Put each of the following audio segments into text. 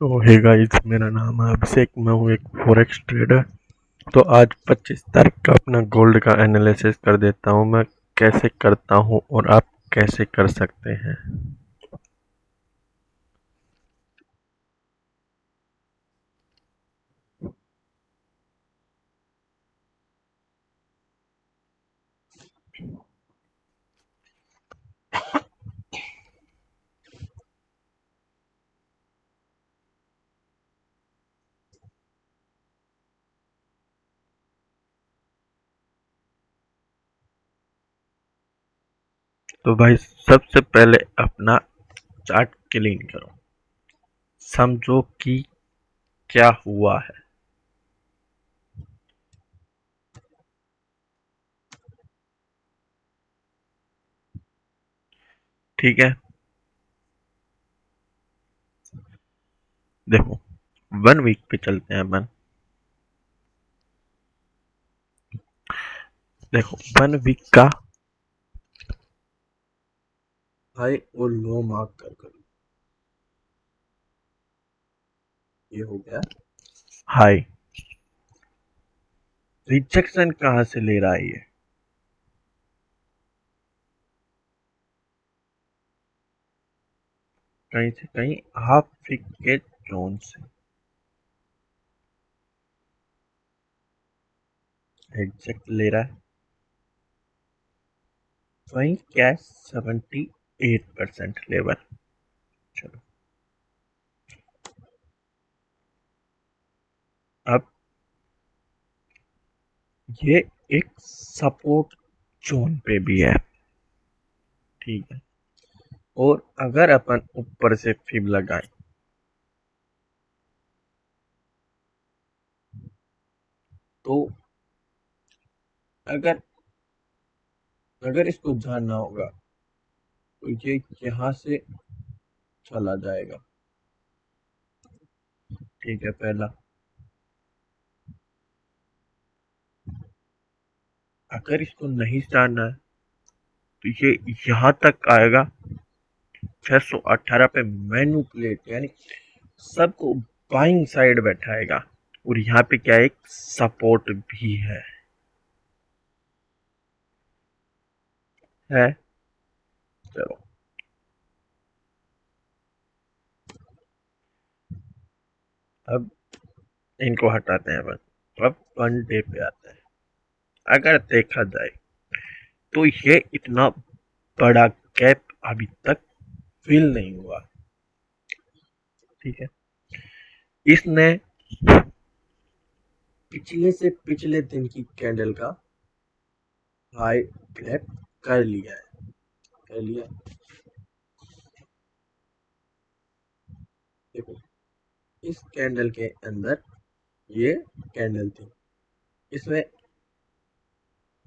तो hey guys, मेरा नाम है अभिषेक। मैं हूँ एक फॉरेक्स ट्रेडर। तो आज 25 तारीख का अपना गोल्ड का एनालिसिस कर देता हूँ मैं कैसे करता हूँ और आप कैसे कर सकते हैं। तो भाई, सबसे पहले अपना चार्ट क्लीन करो, समझो कि क्या हुआ है। ठीक है, देखो 1 वीक पे चलते हैं अपन। देखो 1 वीक का हाई और लो मार्क कर करो। ये हो गया हाई। रिजेक्शन कहाँ से ले रहा है ये? कहीं से कहीं हाफ वीक के जोन से एग्जैक्ट ले रहा है। वही कैश 78% लेवल। चलो, अब ये एक सपोर्ट जोन पे भी है। ठीक है, और अगर अपन ऊपर से फिब लगाए तो अगर अगर इसको जानना होगा तो ये यहाँ से चला जाएगा। ठीक है, पहला। अगर इसको नहीं जानना है तो ये यहाँ तक आएगा 618 पे मैनिपुलेट, यानी सबको बाइंग साइड बैठाएगा। और यहाँ पे क्या एक सपोर्ट भी है। चलो, अब इनको हटाते हैं अपन। अब 1 डे पे आते हैं। अगर देखा जाए तो ये इतना बड़ा गैप अभी तक फिल नहीं हुआ। ठीक है, इसने पिछले से पिछले दिन की कैंडल का हाई ग्रैब कर लिया है। कर लिया। देखो, इस कैंडल के अंदर ये कैंडल थी, इसमें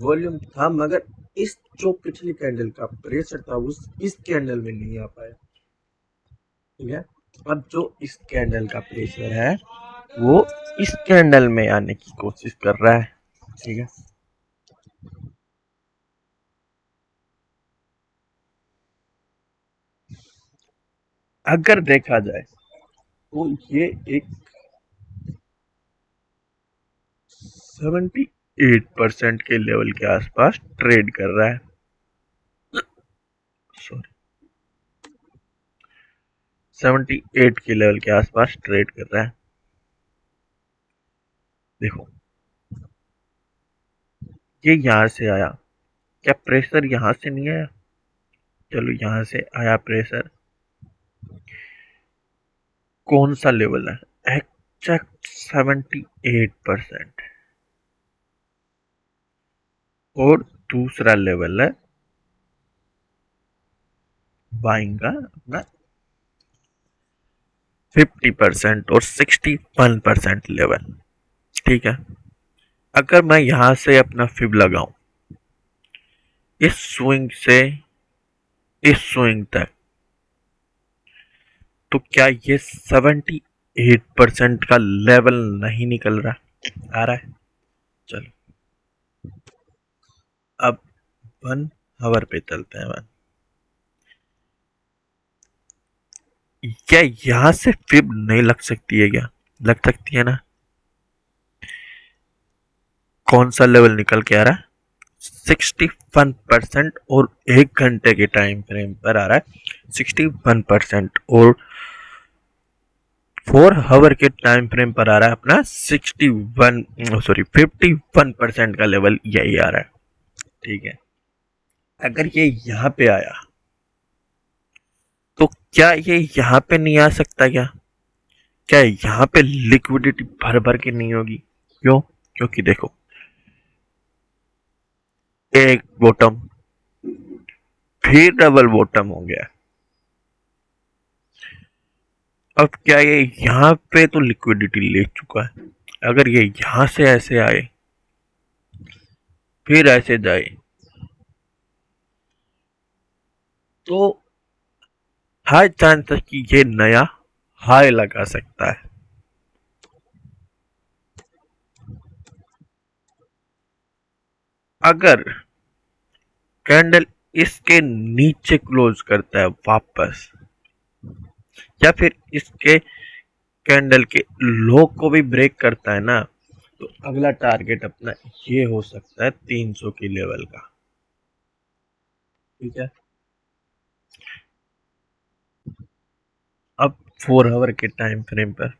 वॉल्यूम था, मगर इस जो पिछली कैंडल का प्रेशर था उस इस कैंडल में नहीं आ पाया। ठीक है, अब जो इस कैंडल का प्रेशर है वो इस कैंडल में आने की कोशिश कर रहा है। ठीक है, अगर देखा जाए तो ये एक 78% के लेवल के आसपास ट्रेड कर रहा है। सॉरी, 78 के लेवल के आसपास ट्रेड कर रहा है। देखो, ये यहां से आया, क्या प्रेशर यहां से नहीं आया? चलो, यहां से आया प्रेशर। कौन सा लेवल है? एग्जैक्ट 78%। और दूसरा लेवल है बाइंग का अपना 50% और 61% लेवल। ठीक है, अगर मैं यहां से अपना फिब लगाऊं इस स्विंग से इस स्विंग तक, तो क्या ये 78% का लेवल नहीं निकल रहा आ रहा है? चलो, अब 1 आवर पे चलते हैं। क्या यहां से फिब नहीं लग सकती है क्या? लग सकती है ना? कौन सा लेवल निकल के आ रहा है? 61% और 1 घंटे के टाइम फ्रेम पर आ रहा है 61%, और 4 आवर के टाइम फ्रेम पर आ रहा है अपना 51% का लेवल यही आ रहा है। ठीक है, अगर ये यहाँ पे आया तो क्या ये यहाँ पे नहीं आ सकता क्या? क्या यहाँ पे लिक्विडिटी भर भर के नहीं होगी? क्यों? क्योंकि देखो, एक बॉटम, फिर डबल बॉटम हो गया। अब क्या ये यहाँ पे तो लिक्विडिटी ले चुका है, अगर ये यहाँ से ऐसे आए फिर ऐसे जाए तो हाई चांस है कि ये नया हाई लगा सकता है। अगर कैंडल इसके नीचे क्लोज करता है वापस, या फिर इसके कैंडल के लो को भी ब्रेक करता है ना, तो अगला टारगेट अपना ये हो सकता है 300 की लेवल का। ठीक है, अब 4 आवर के टाइम फ्रेम पर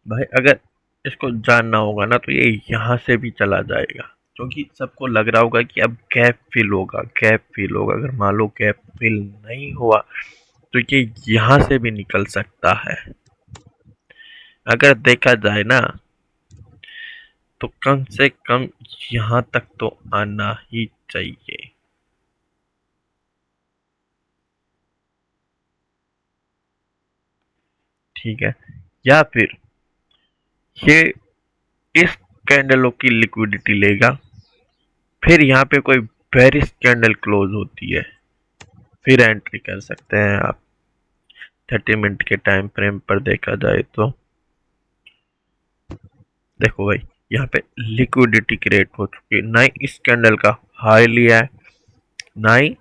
भाई अगर इसको जानना होगा ना तो ये यहाँ से भी चला जाएगा, क्योंकि सबको लग रहा होगा कि अब गैप फिल होगा, गैप फिल होगा। अगर मान लो गैप फिल नहीं हुआ तो ये यहाँ से भी निकल सकता है। अगर देखा जाए ना तो कम से कम यहाँ तक तो आना ही चाहिए। ठीक है, या फिर ये इस कैंडलों की लिक्विडिटी लेगा, फिर यहाँ पे कोई बेरिश कैंडल क्लोज होती है, फिर एंट्री कर सकते हैं आप। 30 मिनट के टाइम फ्रेम पर देखा जाए तो देखो भाई, यहाँ पे लिक्विडिटी क्रिएट हो चुकी है, ना ही इस कैंडल का हाई लिया है, ना ही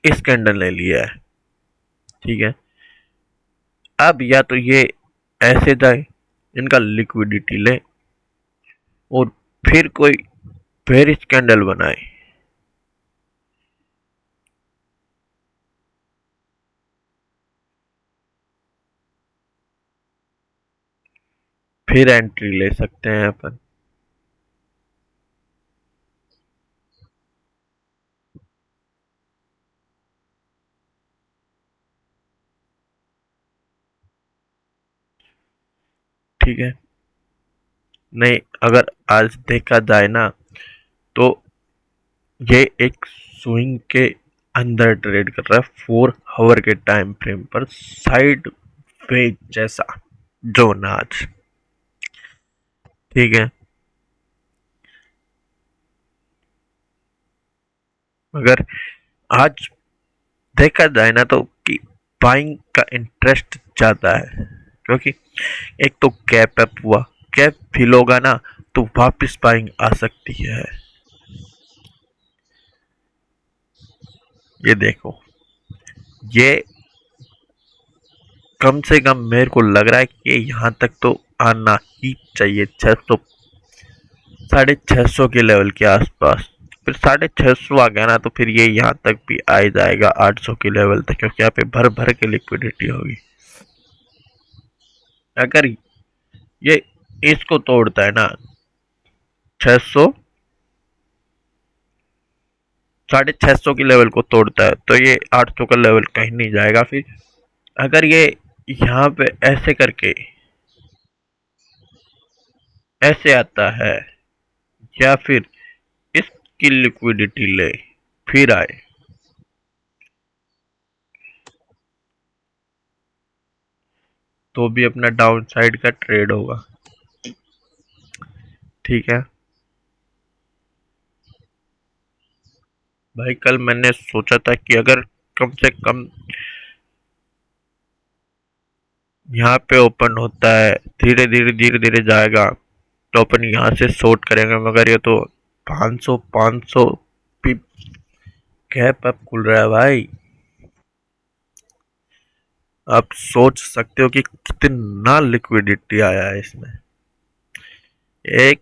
इस कैंडल ने लिया है। ठीक है, अब या तो ये ऐसे जाए, इनका लिक्विडिटी ले, और फिर कोई बेरिश कैंडल बनाए, फिर एंट्री ले सकते हैं अपन। ठीक है, नहीं अगर आज देखा जाए ना तो ये एक स्विंग के अंदर ट्रेड कर रहा है 4 आवर के टाइम फ्रेम पर, साइड वेज जैसा जोन आज। ठीक है, अगर आज देखा जाए ना तो कि बाइंग का इंटरेस्ट ज्यादा है, क्योंकि एक तो गैप अप हुआ, गैप फिल होगा ना तो वापस बाइंग आ सकती है। ये देखो, ये कम से कम मेरे को लग रहा है कि यहाँ तक तो आना ही चाहिए, 600, 650 के लेवल के आसपास। फिर 650 आ गया ना तो फिर ये यहाँ तक भी आ ही जाएगा 800 के लेवल तक, क्योंकि यहाँ पे भर भर के लिक्विडिटी होगी। अगर ये इसको तोड़ता है ना, 600, 650 की लेवल को तोड़ता है तो ये 800 का लेवल कहीं नहीं जाएगा। फिर अगर ये यहाँ पे ऐसे करके ऐसे आता है, या फिर इसकी लिक्विडिटी ले फिर आए, तो भी अपना डाउन साइड का ट्रेड होगा। ठीक है भाई, कल मैंने सोचा था कि अगर कम से कम यहाँ पे ओपन होता है, धीरे धीरे धीरे धीरे जाएगा, तो अपन यहाँ से शॉर्ट करेंगे, मगर ये तो 500 पिप गैप अप खुल रहा है भाई। आप सोच सकते हो कि कितना लिक्विडिटी आया है इसमें। एक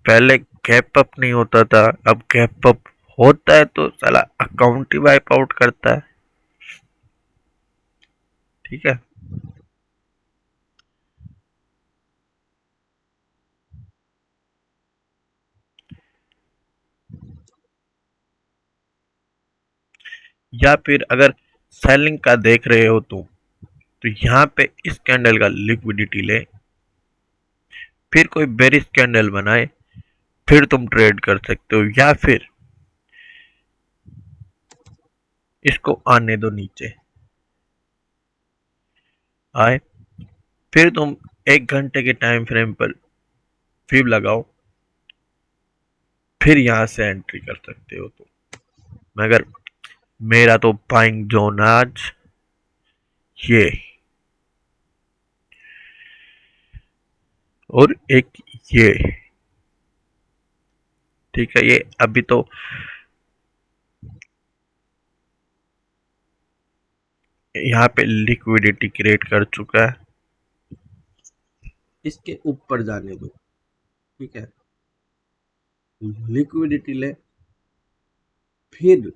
पहले गैप अप नहीं होता था, अब गैप अप होता है तो साला अकाउंट ही वाइप आउट करता है। ठीक है। या फिर अगर सेलिंग का देख रहे हो तुम, तो यहाँ पे इस कैंडल का लिक्विडिटी ले, फिर कोई बेरिश कैंडल बनाए, फिर तुम ट्रेड कर सकते हो। या फिर इसको आने दो नीचे, आए, फिर तुम 1 घंटे के टाइम फ्रेम पर फिर लगाओ, फिर यहां से एंट्री कर सकते हो तुम। मगर मेरा तो बाइंग जोन आज ये, और एक ये। ठीक है, ये अभी तो यहाँ पे लिक्विडिटी क्रिएट कर चुका है, इसके ऊपर जाने दो। ठीक है, लिक्विडिटी ले, फिर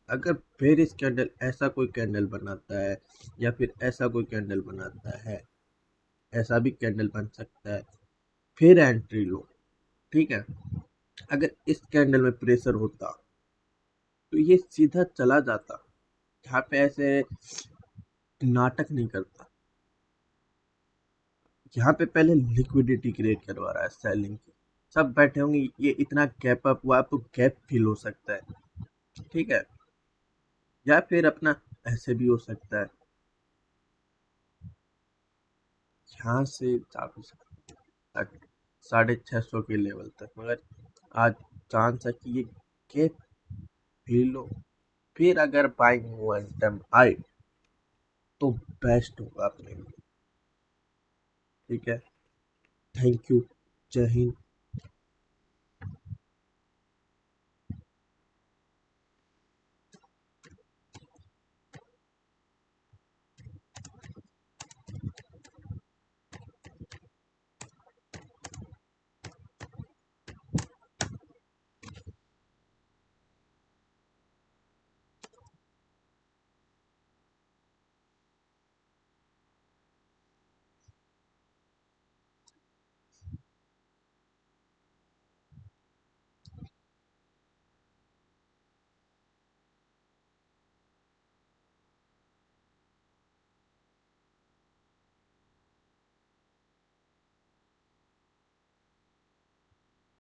अगर फिर इस कैंडल ऐसा कोई कैंडल बनाता है, या फिर ऐसा कोई कैंडल बनाता है, ऐसा भी कैंडल बन सकता है, फिर एंट्री लो। ठीक है, अगर इस कैंडल में प्रेशर होता तो ये सीधा चला जाता, यहाँ पे ऐसे नाटक नहीं करता। यहाँ पे पहले लिक्विडिटी क्रिएट करवा रहा है सेलिंग की, सब बैठे होंगे, ये इतना गैप अप हुआ तो गैप फिल हो सकता है। ठीक है, या फिर अपना ऐसे भी हो सकता है, यहाँ से जा भी सकता है 650 के लेवल तक, मगर आज चांस है कि ये गैप फिल हो, फिर अगर बाइंग मोमेंटम आए तो बेस्ट होगा अपने लिए। ठीक है, थैंक यू, जय हिंद।